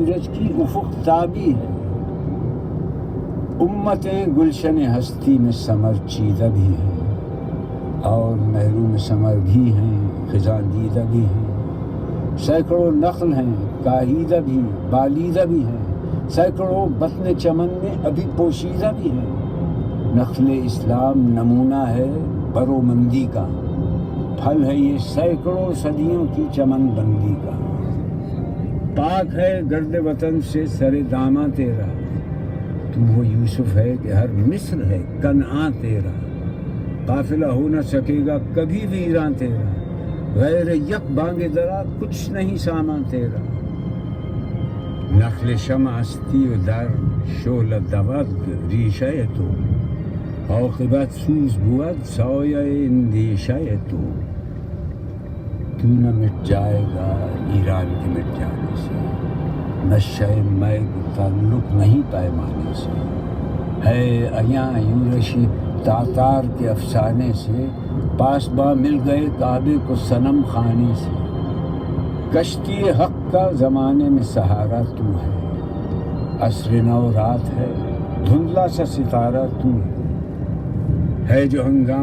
سورج کی افق تابی ہے، امتیں گلشن ہستی میں ثمر چیدہ بھی ہیں، اور محروم ثمر بھی ہیں، خزاں دیدہ بھی ہیں۔ سینکڑوں نخل ہیں کاہیدہ بھی، بالیدہ بھی ہیں، سینکڑوں بطن چمن میں ابھی پوشیدہ بھی ہیں۔ نخل اسلام نمونہ ہے برومندی کا، پھل ہے یہ سینکڑوں صدیوں کی چمن بندی کا۔ پاک ہے گرد وطن سے سر داماں تیرا، تو وہ یوسف ہے کہ ہر مصر ہے کنعاں تیرا۔ قافلہ ہو نہ سکے گا کبھی ویراں تیرا، غیر یک بانگ درا کچھ نہیں سامان تیرا۔ نخل شمع استی و در شعلہ دود ریشہ تو، عاقبت سوز بود سایہ اندیشہ تو۔ تو نہ مٹ جائے گا ایران کے مٹ جانے سے، نشہ میں کو تعلق نہیں پیمانے سے۔ ہے ایاں یورشی تاتار کے افسانے سے، پاسباں مل گئے کعبے کو صنم خانے سے۔ کشتی حق کا زمانے میں سہارا تو ہے، عصر نو رات ہے دھندلا سا ستارہ تو ہے جو ہنگامہ